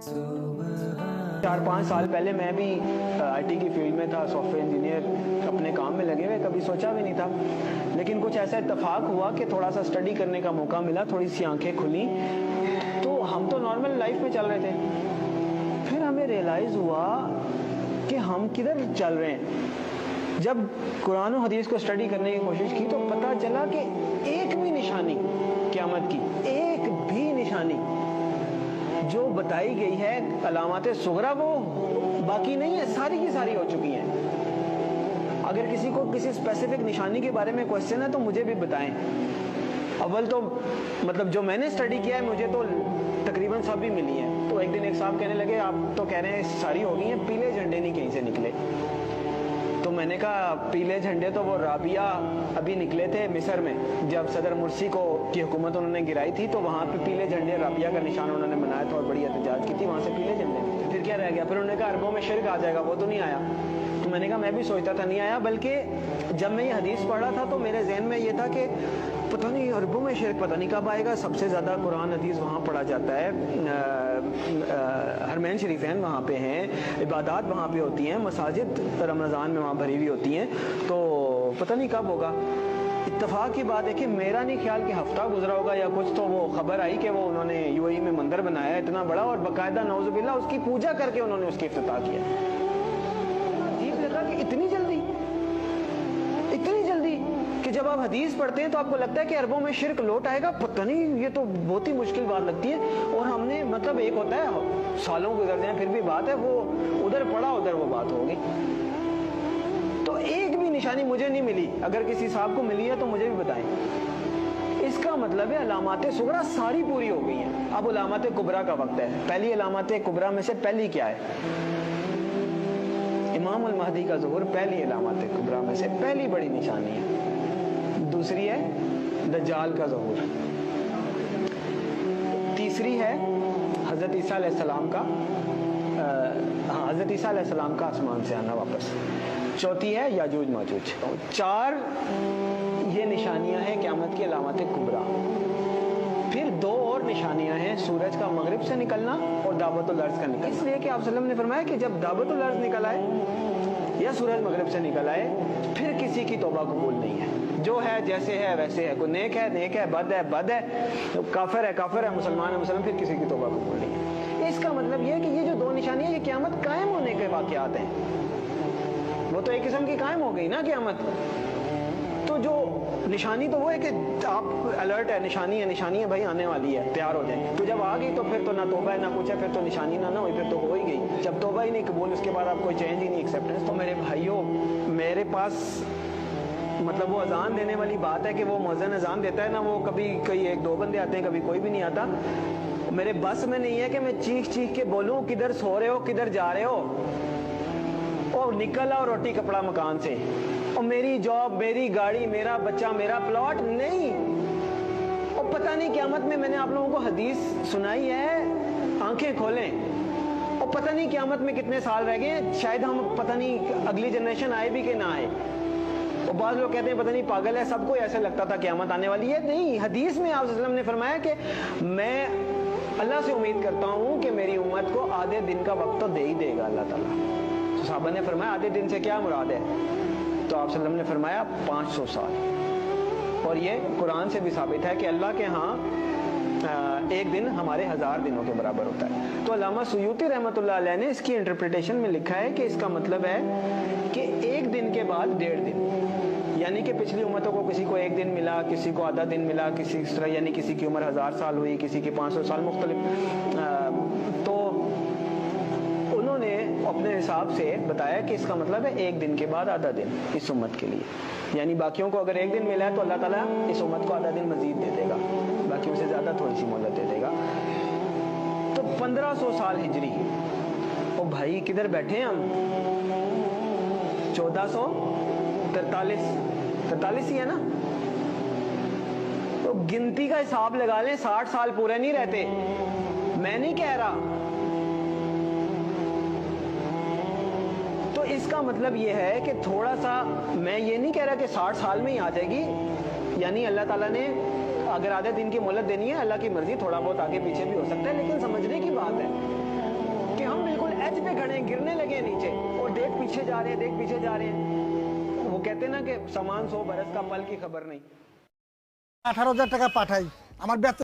4-5 साल पहले मैं भी आईटी की फील्ड में था, सॉफ्टवेयर इंजीनियर, अपने काम में लगे हुए, कभी सोचा भी नहीं था। लेकिन कुछ ऐसा इत्तेफाक हुआ कि थोड़ा सा स्टडी करने का मौका मिला, थोड़ी सी आंखें खुली, तो हम तो नॉर्मल लाइफ में चल रहे थे। फिर हमें रियलाइज़ हुआ कि हम किधर चल रहे हैं। जब कुरान और हदीस को स्टडी करने की कोशिश की तो पता चला कि एक भी निशानी क़यामत की, एक भी निशानी जो बताई गई है अलामात सुगरा वो बाकी नहीं है, सारी की सारी हो चुकी हैं। अगर किसी को किसी स्पेसिफिक निशानी के बारे में क्वेश्चन है तो मुझे भी बताएं। अव्वल तो मतलब जो मैंने स्टडी किया है मुझे तो तकरीबन सब भी मिली हैं। तो एक दिन एक साहब कहने लगे आप तो कह रहे हैं सारी हो गई हैं, पीले झंडे नहीं कहीं से निकले। तो मैंने कहा पीले झंडे तो वो राबिया अभी निकले थे मिस्र में, जब सदर मुर्सी को की हुकूमत उन्होंने गिराई थी तो वहाँ पे पीले झंडे राबिया का निशान उन्होंने बनाया था और बड़ी एहतजाज की थी, वहाँ से पीले झंडे। फिर क्या रह गया? फिर उन्होंने कहा अरबों में शिर्क आ जाएगा, वो तो नहीं आया। तो मैंने कहा मैं भी सोचता था नहीं आया, बल्कि जब मैं ये हदीस पढ़ रहा था तो मेरे जहन में ये था कि पता नहीं अरबों में शिर्क पता नहीं कब आएगा। सबसे ज़्यादा कुरान हदीस वहाँ पढ़ा जाता है, हरमैन शरीफैन वहाँ पे हैं, इबादत वहाँ पे होती हैं, मसाजिद रमज़ान में वहाँ भरी हुई होती हैं, तो पता नहीं कब होगा। इत्तफाक की बात है कि मेरा नहीं ख्याल कि हफ्ता गुजरा होगा या कुछ, तो वो खबर आई कि वो उन्होंने यूएई में मंदिर बनाया इतना बड़ा और बाकायदा नौजुबिल्लाह उसकी पूजा करके उन्होंने उसकी इफ्तिताह किया। अजीब लगा कि इतनी जल्दी कि जब आप हदीस पढ़ते हैं तो आपको लगता है कि अरबों में शिर्क लौट आएगा, पता नहीं, ये तो बहुत ही मुश्किल बात लगती है। और हमने मतलब एक होता है सालों गुजर जाए फिर भी बात है, वो उधर पड़ा उधर वो बात होगी। तो एक भी निशानी मुझे नहीं मिली, अगर किसी साहब को मिली है तो मुझे भी बताएं। इसका मतलब है अलामात सुगरा सारी पूरी हो गई हैं। अब अलामात कुबरा का वक्त है। पहली अलामात कुबरा में से पहली क्या है? इमाम अल महदी का ज़ुहूर पहली अलामात कुबरा में से पहली बड़ी निशानी है। दूसरी है दज्जाल का ज़ुहूर। तीसरी है हज़रत ईसा अलैहिस्सलाम का हज़रत ईसा अलैहिस्सलाम का आसमान से आना वापस। चौथी है याजूज माजूज। 4 ये निशानियां हैं क़यामत की अलामात कुबरा। फिर 2 और निशानियां हैं, सूरज का मगरिब से निकलना और दावतुल अर्ज़ का निकलना। इसलिए कि आप सल्लल्लाहु अलैहि वसल्लम ने फरमाया कि जब दावतुल अर्ज़ निकल आए या सूरज मगरिब से निकल आए फिर किसी की तौबा कबूल नहीं है। जो है जैसे है वैसे है, कोई नेक है, बद है, काफिर है, मुसलमान है मुसलमान, फिर किसी की तौबा कबूल नहीं है। इसका मतलब ये है कि ये जो 2 निशानियां ये क़यामत कायम होने के वाक़यात हैं। वो तो एक किस्म की कायम हो गई ना क़यामत। तो जो निशानी तो वो है कि आप अलर्ट है, निशानी है भाई आने वाली है, तैयार हो जाए। तो जब आ गई तो फिर तो ना तौबा है ना कुछ है, फिर तो निशानी ना हुई, फिर तो हो ही गई। जब तौबा ही नहीं कबूल, उसके बाद आप कोई चेंज ही नहीं, एक्सेप्टेंस। तो मेरे भाइयों, मेरे पास मतलब वो अजान देने वाली बात है कि वो मुअज्जिन अजान देता है ना, वो कभी कोई 1-2 बंदे आते हैं, कभी कोई भी नहीं आता। मेरे बस में नहीं है कि मैं चीख के बोलूं किधर सो रहे हो, किधर जा रहे हो, और निकल आओ रोटी कपड़ा मकान से, और मेरी जॉब, मेरी गाड़ी, मेरा बच्चा, मेरा प्लॉट नहीं। और पता नहीं क़यामत में, मैंने आप लोगों को हदीस सुनाई है, आंखें खोलें, और पता नहीं क़यामत में कितने साल रह गए, शायद हम पता नहीं अगली जनरेशन आए भी कि ना आए। और बाद लोग कहते हैं पता नहीं पागल है, सबको ऐसे लगता था क़यामत आने वाली है। नहीं, हदीस में आप सल्लल्लाहु अलैहि वसल्लम ने फरमाया कि मैं अल्लाह से उम्मीद करता हूँ कि मेरी उम्मत को आधे दिन का वक्त तो दे ही देगा अल्लाह ताला। तो साहबा ने फरमाया आधे दिन से क्या मुराद है? तो आप सल्लल्लाहु अलैहि वसल्लम ने फरमाया 500 साल। और ये कुरान से भी साबित है कि अल्लाह के यहाँ एक दिन हमारे 1000 दिनों के बराबर होता है। तो अल्लामा सुयूती रहमतुल्लाह अलैह ने इसकी इंटरप्रिटेशन में लिखा है कि इसका मतलब है कि एक दिन के बाद 1.5 दिन, यानी कि पिछली उम्मतों को किसी को 1 दिन मिला, किसी को आधा दिन मिला, किसी इस तरह, यानी किसी की उम्र 1000 साल हुई, किसी की 500 साल, मुख्तलिफ। तो उन्होंने अपने हिसाब से बताया कि इसका मतलब है 1 दिन के बाद आधा दिन इस उम्मत के लिए, यानी बाकियों को अगर 1 दिन मिला है तो अल्लाह ताला इस उम्मत को आधा दिन मजीद दे देगा, बाकियों से ज़्यादा थोड़ी सी मोहलत दे देगा। तो 1500 साल हिजरी। ओ भाई किधर बैठे हैं हम? 1443 ही है ना? तो गिनती का हिसाब लगा लें, 60 साल पूरे नहीं रहते। मैं नहीं कह रहा। तो इसका मतलब ये है कि थोड़ा सा, मैं ये नहीं कह रहा कि 60 साल में ही आ जाएगी, यानी अल्लाह ताला ने अगर आधे दिन की मोहलत देनी है, अल्लाह की मर्जी, थोड़ा बहुत आगे पीछे भी हो सकता है, लेकिन समझने की बात है एज पे खड़े हैं, गिरने लगे हैं नीचे, और देख पीछे जा रहे हैं, देख पीछे जा रहे हैं। वो कहते हैं ना कि सामान 100 बरस का, पल की खबर नहीं। 18,000 টাকা পাঠাই, আমার বেতন